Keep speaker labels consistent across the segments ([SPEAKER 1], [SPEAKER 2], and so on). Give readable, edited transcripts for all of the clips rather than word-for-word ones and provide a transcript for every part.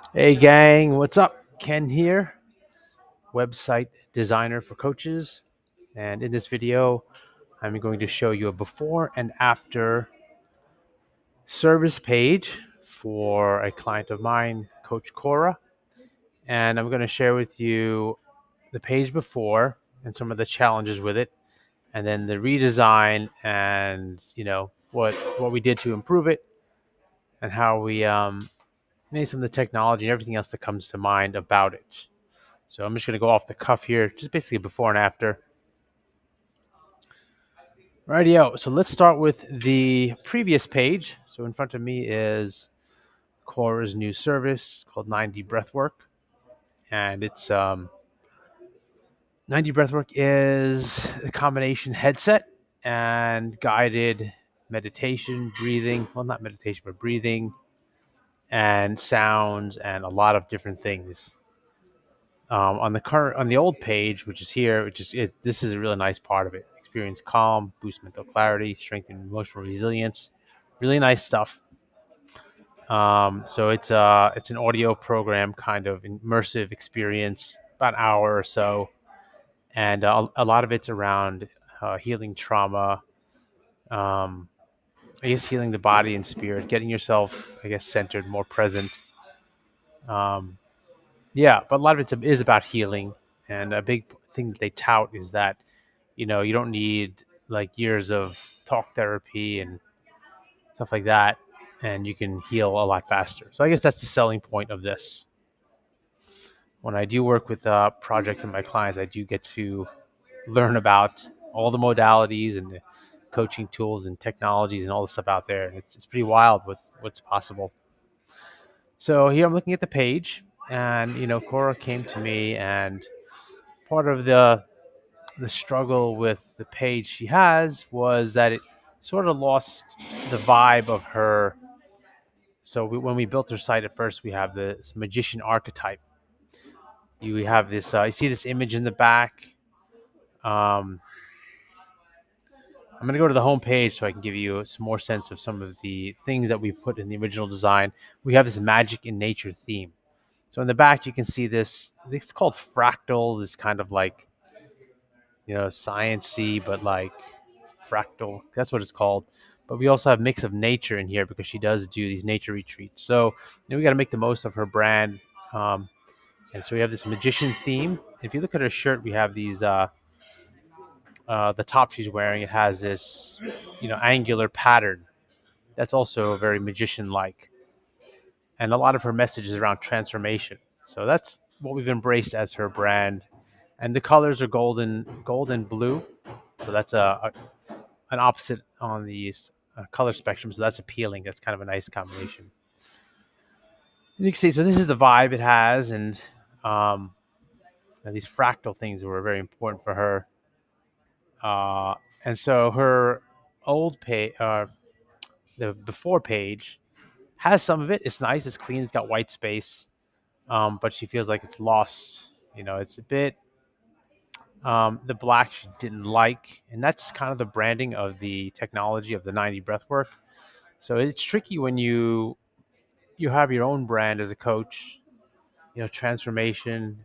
[SPEAKER 1] Hey gang, what's up? Ken here, website designer for coaches. And in this video, I'm going to show you a before and after service page for a client of mine, Coach Cora. And I'm going to share with you the page before and some of the challenges with it, and then the redesign and what we did to improve it, and how we made some of the technology and everything else that comes to mind about it. So I'm just going to go off the cuff here, just basically before and after. Rightio. So let's start with the previous page. So in front of me is Cora's new service called 90 Breathwork. And it's 90 Breathwork is a combination headset and guided meditation, breathing. Well, not meditation, but breathing and sounds and a lot of different things. On the old page, which is here, this is a really nice part of it. Experience calm, boost mental clarity, strengthen emotional resilience. Really nice stuff. So it's an audio program, kind of immersive experience, about an hour or so, and a lot of it's around healing trauma. Um, I guess healing the body and spirit, getting yourself, I guess, centered, more present. Um, yeah, but a lot of it is about healing, and a big thing that they tout is that you don't need like years of talk therapy and stuff like that, and you can heal a lot faster. So I guess that's the selling point of this. When I do work with projects and my clients, I do get to learn about all the modalities and the coaching tools and technologies and all the stuff out there, and it's pretty wild with what's possible. So here I'm looking at the page, and Cora came to me, and part of the struggle with the page she has was that it sort of lost the vibe of her. So when we built her site at first, we have this magician archetype. You have this. You see this image in the back. Um, I'm going to go to the home page so I can give you some more sense of some of the things that we put in the original design. We have this magic in nature theme. So in the back, you can see this. It's called fractal. This kind of like sciency, but like fractal. That's what it's called. But we also have mix of nature in here because she does do these nature retreats. So we got to make the most of her brand. Um, and so we have this magician theme. If you look at her shirt, we have these. The top she's wearing, it has this, angular pattern. That's also very magician-like, and a lot of her message is around transformation. So that's what we've embraced as her brand. And the colors are gold and blue. So that's an opposite on the color spectrum. So that's appealing. That's kind of a nice combination. And you can see, so this is the vibe it has, um, and these fractal things were very important for her. And so her old page, the before page, has some of it. It's nice. It's clean. It's got white space, but she feels like it's lost. It's a bit the black she didn't like, and that's kind of the branding of the technology of the 90 breathwork. So it's tricky when you have your own brand as a coach. Transformation,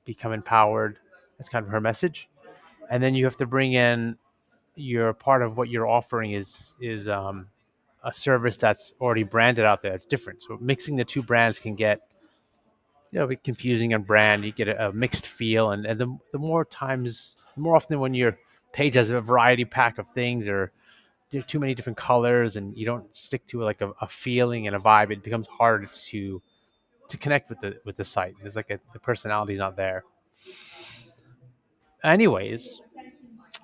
[SPEAKER 1] become empowered. That's kind of her message, and then you have to bring in your part of what you're offering is a service that's already branded out there. It's different. So mixing the two brands can get a bit confusing on brand. You get a mixed feel, and the more times, more often when your page has a variety pack of things or there are too many different colors, and you don't stick to like a feeling and a vibe, it becomes harder to connect with the site. There's like the personality's not there. Anyways,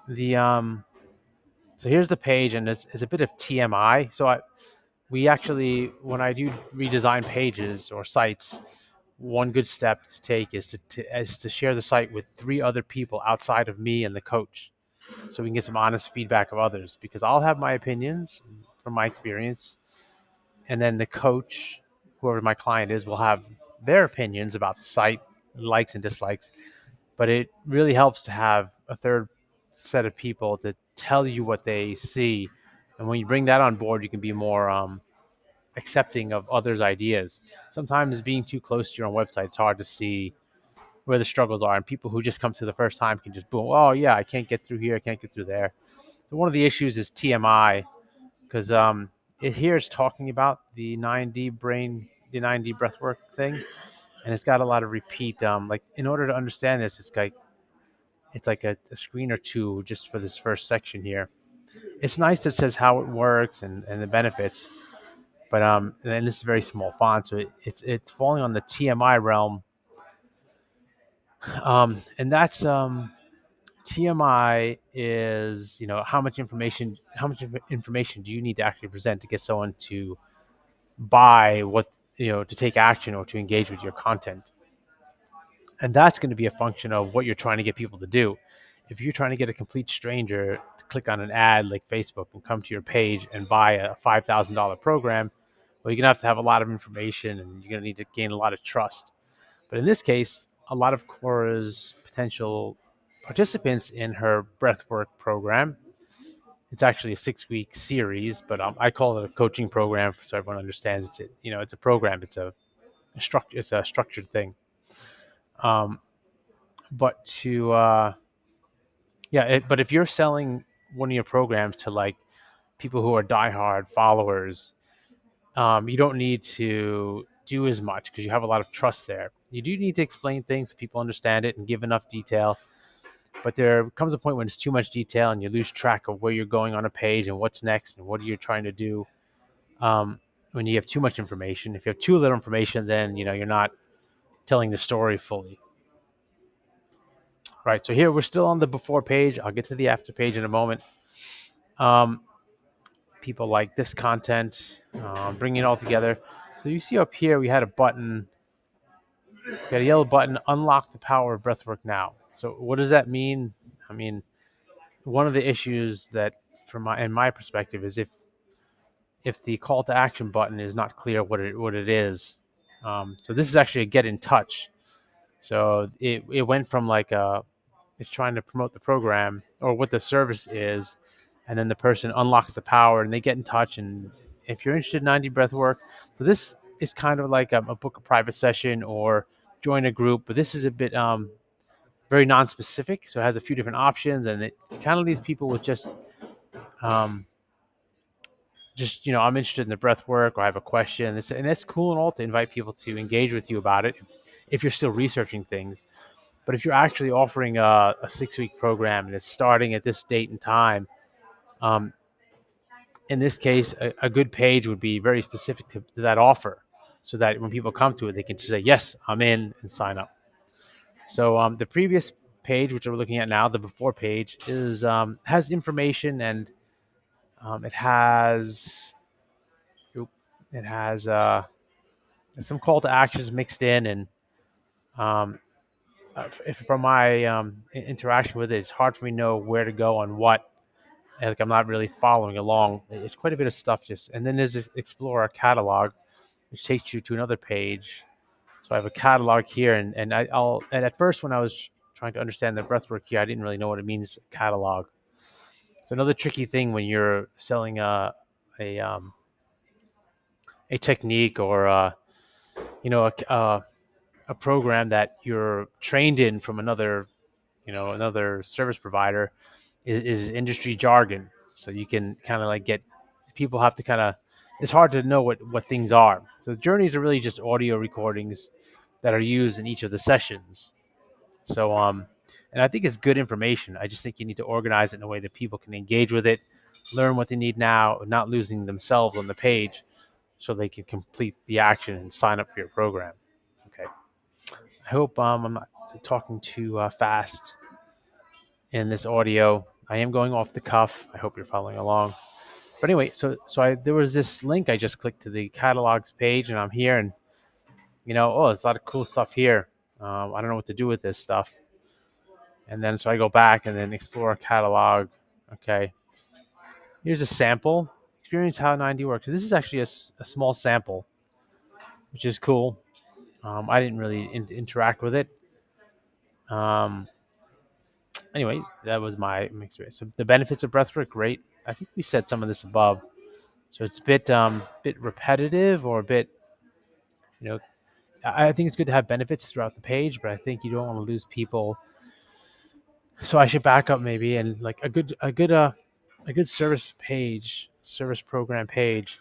[SPEAKER 1] the so here's the page, and it's a bit of TMI. We actually, when I do redesign pages or sites, one good step to take is to share the site with three other people outside of me and the coach, so we can get some honest feedback of others. Because I'll have my opinions from my experience, and then the coach, whoever my client is, will have their opinions about the site, likes and dislikes. But it really helps to have a third set of people to tell you what they see, and when you bring that on board, you can be more accepting of others' ideas. Sometimes being too close to your own website, it's hard to see where the struggles are, and people who just come to the first time can just boom, oh yeah, I can't get through here, I can't get through there. So one of the issues is TMI, because it here is talking about the 9D breathwork thing, and it's got a lot of repeat. Like in order to understand this, it's like a screen or two just for this first section here. It's nice that it says how it works and the benefits, but and this is very small font, so it's falling on the TMI realm, and that's TMI is how much information do you need to actually present to get someone to buy what to take action or to engage with your content, and that's going to be a function of what you're trying to get people to do. If you're trying to get a complete stranger to click on an ad like Facebook and come to your page and buy a $5,000 program, well, you're going to have a lot of information and you're going to need to gain a lot of trust. But in this case, a lot of Cora's potential participants in her breathwork program, it's actually a 6-week series, but I call it a coaching program so everyone understands it's a program. It's a structured thing. Um, but to but if you're selling one of your programs to like people who are diehard followers, you don't need to do as much because you have a lot of trust there. You do need to explain things so people understand it and give enough detail. But there comes a point when it's too much detail and you lose track of where you're going on a page and what's next and what are you trying to do. When you have too much information, if you have too little information, then you're not telling the story fully. Right. So here we're still on the before page. I'll get to the after page in a moment. Um, People like this content, bringing it all together. So you see up here, we had a button, we had a yellow button, unlock the power of breathwork now. So what does that mean? I mean, one of the issues that, in my perspective, is if the call to action button is not clear what it is. So this is actually a get in touch. So it went from like it's trying to promote the program or what the service is, and then the person unlocks the power and they get in touch. And if you're interested in 90 breath work, so this is kind of like a book a private session or join a group, but this is a bit very non-specific. So it has a few different options, and it kind of leaves people with um, I'm interested in the breath work or I have a question. And that's cool and all to invite people to engage with you about it if you're still researching things. But if you're actually offering a 6-week program and it's starting at this date and time, um, in this case, a good page would be very specific to that offer, so that when people come to it, they can just say, "Yes, I'm in," and sign up. So the previous page, which we're looking at now, the before page, is has information and it has it has some call to actions mixed in, and um, from my interaction with it, it's hard for me to know where to go on what. And like I'm not really following along. It's quite a bit of stuff. And then there's this Explore Our Catalog, which takes you to another page. So I have a catalog here, and at first when I was trying to understand the breathwork here, I didn't really know what it means catalog. So another tricky thing when you're selling a a technique or you know a program that you're trained in from another service provider is industry jargon. So you can kind of like get people have to kind of it's hard to know what things are. So the journeys are really just audio recordings that are used in each of the sessions. So and I think it's good information. I just think you need to organize it in a way that people can engage with it, learn what they need now, not losing themselves on the page, so they can complete the action and sign up for your program. Okay. I hope I'm not talking too fast in this audio. I am going off the cuff. I hope you're following along. But anyway, so there was this link I just clicked to the catalogs page, and I'm here, and there's a lot of cool stuff here. I don't know what to do with this stuff, and then so I go back and then explore a catalog. Okay, here's a sample. Experience how 90 works. So this is actually a small sample, which is cool. I didn't really interact with it. Um, Anyway, that was my experience. So the benefits of breathwork, great. I think we said some of this above. So it's a bit repetitive or a bit, you know, I think it's good to have benefits throughout the page, but I think you don't want to lose people. So I should back up maybe, and like a good service program page.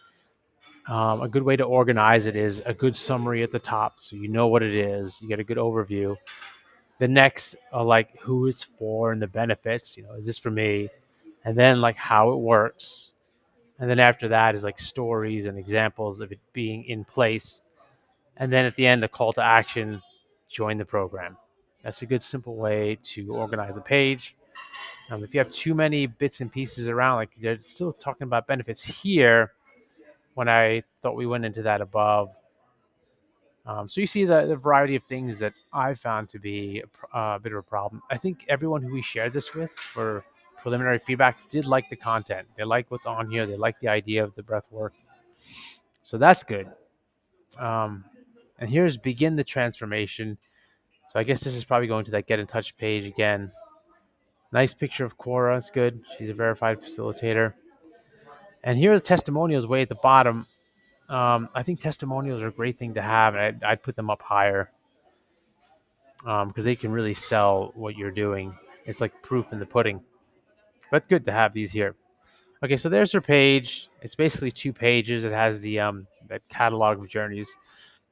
[SPEAKER 1] A good way to organize it is a good summary at the top, so you know what it is. You get a good overview. The next, like who is for and the benefits. Is this for me? And then like how it works. And then after that is like stories and examples of it being in place. And then at the end, a call to action: join the program. That's a good simple way to organize a page. If you have too many bits and pieces around, like they're still talking about benefits here, when I thought we went into that above. So you see the variety of things that I found to be a bit of a problem. I think everyone who we shared this with for preliminary feedback did like the content. They like what's on here. They like the idea of the breath work. So that's good. Um, and here's begin the transformation. So I guess this is probably going to that get in touch page again. Nice picture of Cora. It's good. She's a verified facilitator. And here are the testimonials way at the bottom. I think testimonials are a great thing to have, and I'd put them up higher because they can really sell what you're doing. It's like proof in the pudding. But good to have these here. Okay, so there's her page. It's basically 2 pages. It has the that catalog of journeys,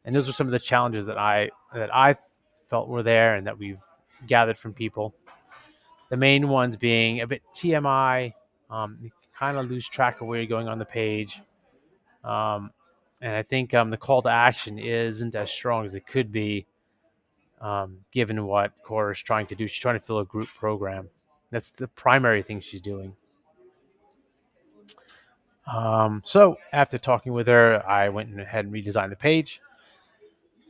[SPEAKER 1] and those are some of the challenges that I felt were there and that we've gathered from people. The main ones being a bit TMI. You kind of lose track of where you're going on the page. Um, and I think the call to action isn't as strong as it could be, given what Cora is trying to do. She's trying to fill a group program. That's the primary thing she's doing. So after talking with her, I went ahead and redesigned the page.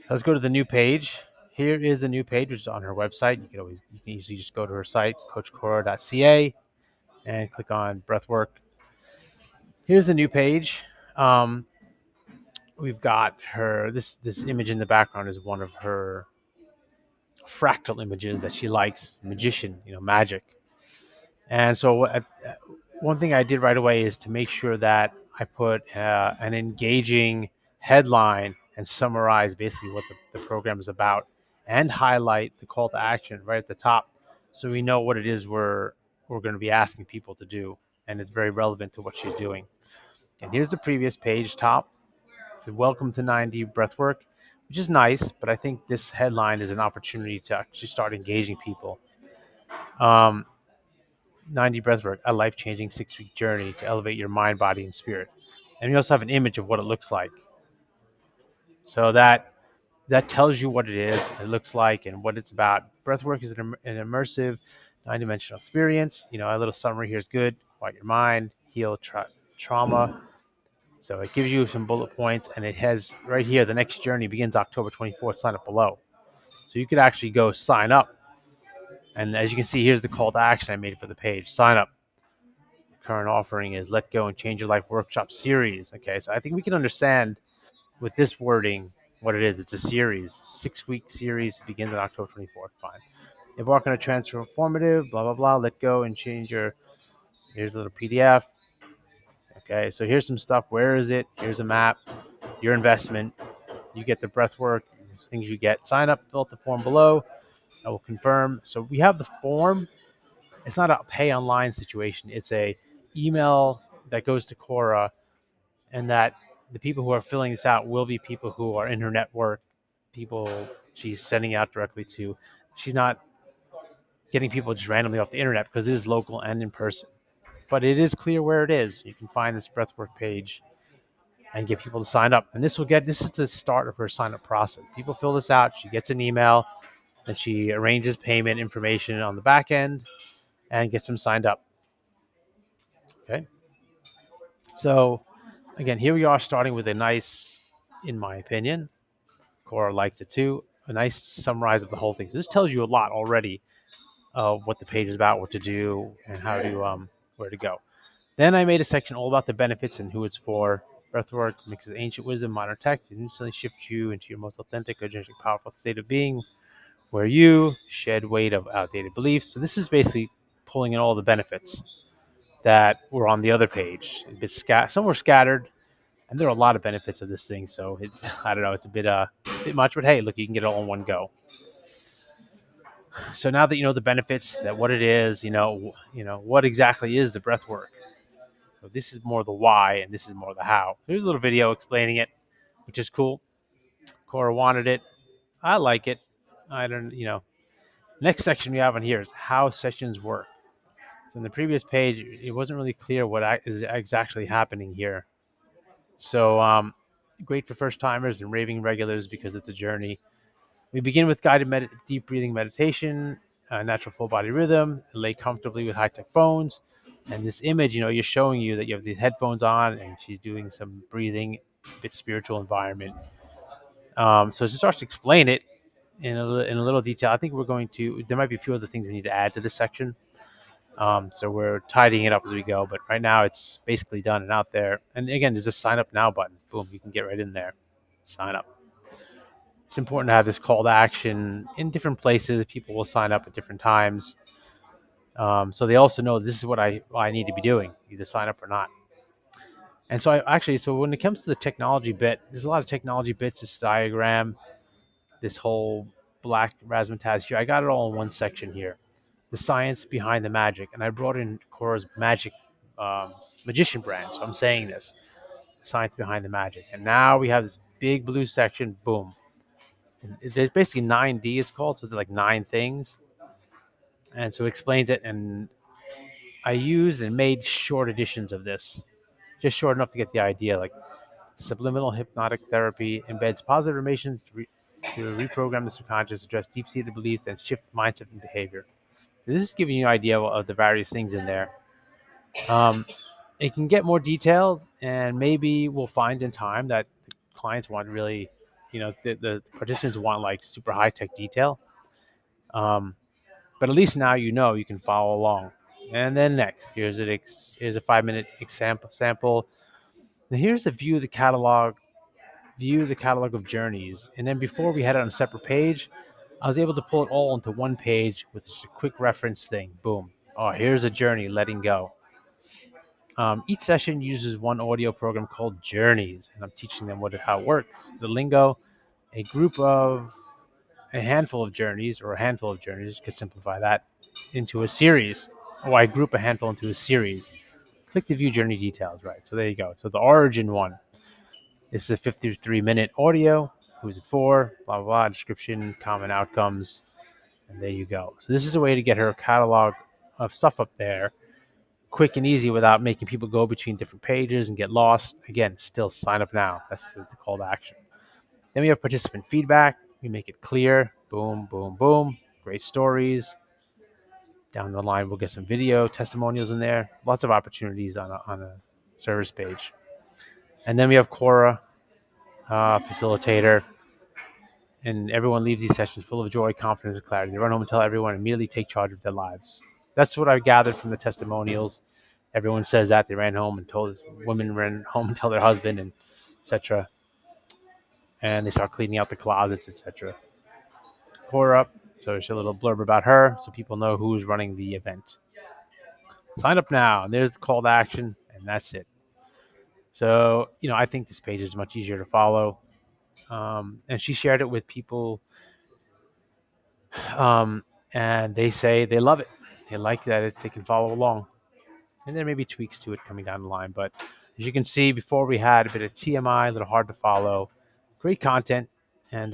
[SPEAKER 1] Let's go to the new page. Here is the new page, which is on her website. You can easily just go to her site, coachcora.ca, and click on Breathwork. Here's the new page. We've got her. This image in the background is one of her fractal images that she likes. Magician, magic. And so one thing I did right away is to make sure that I put an engaging headline and summarize basically what the program is about, and highlight the call to action right at the top, so we know what it is we're going to be asking people to do, and it's very relevant to what she's doing. And here's the previous page top. It says, welcome to 9D Breathwork, which is nice, but I think this headline is an opportunity to actually start engaging people. 90 Breathwork, a life-changing 6-week journey to elevate your mind, body, and spirit. And we also have an image of what it looks like. So that tells you what it looks like, and what it's about. Breathwork is an immersive, 9-dimensional experience. A little summary here is good. Quiet your mind, heal trauma. So it gives you some bullet points, and it has right here, the next journey begins October 24th. Sign up below. So you could actually go sign up. And as you can see, here's the call to action I made for the page. Sign up. Current offering is Let Go and Change Your Life Workshop Series. Okay, so I think we can understand with this wording what it is. It's a series, 6-week series, begins on October 24th. Fine. Embark on a transformative, blah, blah, blah. Let go and change your. Here's a little PDF. Okay, so here's some stuff. Where is it? Here's a map. Your investment. You get the breath work, things you get. Sign up, fill out the form below. I will confirm. So we have the form. It's not a pay online situation. It's a email that goes to Cora, and that the people who are filling this out will be people who are in her network, people she's sending out directly to. She's not getting people just randomly off the internet, because it is local and in person. But it is clear where it is. You can find this breathwork page and get people to sign up. And this is the start of her sign up process. People fill this out. She gets an email, and she arranges payment information on the back end and gets them signed up. Okay. So again, here we are starting with a nice, in my opinion, Cora liked it too, a nice summarize of the whole thing. So this tells you a lot already of what the page is about, what to do, and how to where to go. Then I made a section all about the benefits and who it's for. Breathwork mixes ancient wisdom, modern tech, to instantly shift you into your most authentic, energetic, powerful state of being, where you shed weight of outdated beliefs. So this is basically pulling in all the benefits. that were on the other page. A bit some were scattered, and there are a lot of benefits of this thing. So I don't know, it's a bit much, but hey, look, you can get it all in one go. So now that you know the benefits, that what it is, what exactly is the breath work. So this is more the why, and this is more the how. Here's a little video explaining it, which is cool. Cora wanted it. I like it. I don't, Next section we have on here is how sessions work. So in the previous page, it wasn't really clear what is exactly happening here. So great for first timers and raving regulars because it's a journey. We begin with guided deep breathing meditation, natural full body rhythm, lay comfortably with high tech phones. And this image, you're showing you that you have these headphones on and she's doing some breathing, a bit spiritual environment. So as it starts to explain it in a little detail, I think there might be a few other things we need to add to this section. So we're tidying it up as we go, but right now it's basically done and out there. And again, there's a sign up now button. Boom, you can get right in there, sign up. It's important to have this call to action in different places. People will sign up at different times. So they also know this is what I need to be doing, either sign up or not. And so when it comes to the technology bit, there's a lot of technology bits, this diagram, this whole black razzmatazz here. I got it all in one section here. The science behind the magic. And I brought in Cora's magic magician brand. So I'm saying this, science behind the magic. And now we have this big blue section, boom. There's basically 9D it's called, so there's like 9 things. And so it explains it, and I used and made short editions of this, just short enough to get the idea. Like subliminal hypnotic therapy embeds positive affirmations to reprogram the subconscious, address deep-seated beliefs, and shift mindset and behavior. This is giving you an idea of the various things in there. It can get more detailed, and maybe we'll find in time that the clients want really, the participants want like super high-tech detail. Um, But at least now you can follow along. And then next, here's a 5-minute sample. Now here's the view the catalog of journeys. And then before we had it on a separate page, I was able to pull it all into one page with just a quick reference thing. Boom. Oh, here's a journey, letting go. Each session uses one audio program called Journeys, and I'm teaching them how it works. The lingo, a group of a handful of journeys, or a handful of journeys, could simplify that into a series. Or I group a handful into a series. Click to view journey details, right? So there you go. So the origin one. This is a 53-minute audio. Who's it for? Blah, blah, blah. Description, common outcomes. And there you go. So this is a way to get her catalog of stuff up there quick and easy without making people go between different pages and get lost. Again, still sign up now. That's the call to action. Then we have participant feedback. We make it clear. Boom, boom, boom. Great stories. Down the line, we'll get some video testimonials in there. Lots of opportunities on a service page. And then we have Cora, facilitator. And everyone leaves these sessions full of joy, confidence, and clarity. They run home and tell everyone, immediately take charge of their lives. That's what I gathered from the testimonials. Everyone says that. They ran home and told women ran home and tell their husband, and etc. And they start cleaning out the closets, etc. Cora, so there's a little blurb about her so people know who's running the event. Sign up now. And there's the call to action, and that's it. So, I think this page is much easier to follow. And she shared it with people, and they say they love it. They like that they can follow along. And there may be tweaks to it coming down the line. But as you can see, before we had a bit of TMI, a little hard to follow. Great content. And,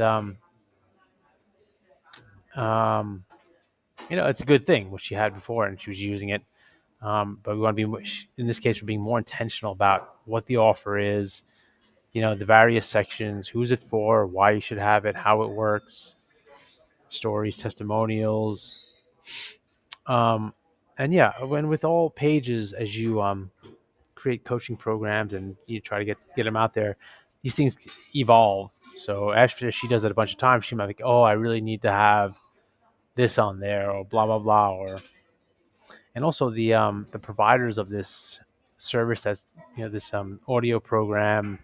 [SPEAKER 1] it's a good thing, what she had before, and she was using it. But we want to be, in this case, we're being more intentional about what the offer is, the various sections, who's it for, why you should have it, how it works, stories, testimonials. And yeah, when with all pages, as you create coaching programs and you try to get them out there, these things evolve. So after she does it a bunch of times, she might be like, oh, I really need to have this on there, or blah, blah, blah, and also the providers of this service, that's this audio program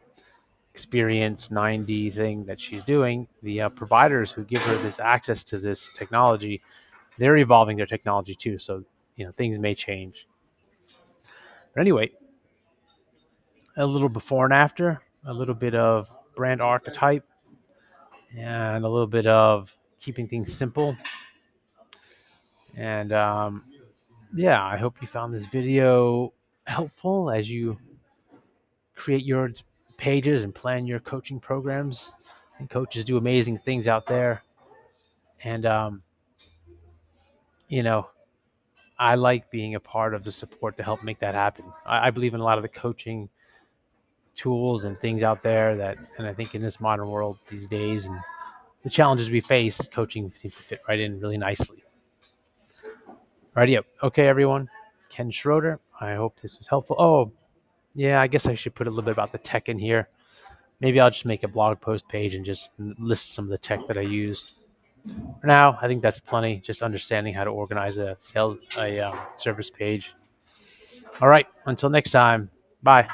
[SPEAKER 1] experience 9D thing that she's doing. The providers who give her this access to this technology, they're evolving their technology too. So things may change. But anyway, a little before and after, a little bit of brand archetype, and a little bit of keeping things simple. And yeah, I hope you found this video helpful as you create your pages and plan your coaching programs. And coaches do amazing things out there. And, you know, I like being a part of the support to help make that happen. I believe in a lot of the coaching tools and things out there and I think in this modern world these days and the challenges we face, coaching seems to fit right in really nicely. Alrighty, up. Okay, everyone. Ken Schroeder. I hope this was helpful. Oh, yeah, I guess I should put a little bit about the tech in here. Maybe I'll just make a blog post page and just list some of the tech that I used. For now, I think that's plenty. Just understanding how to organize a service page. All right. Until next time. Bye.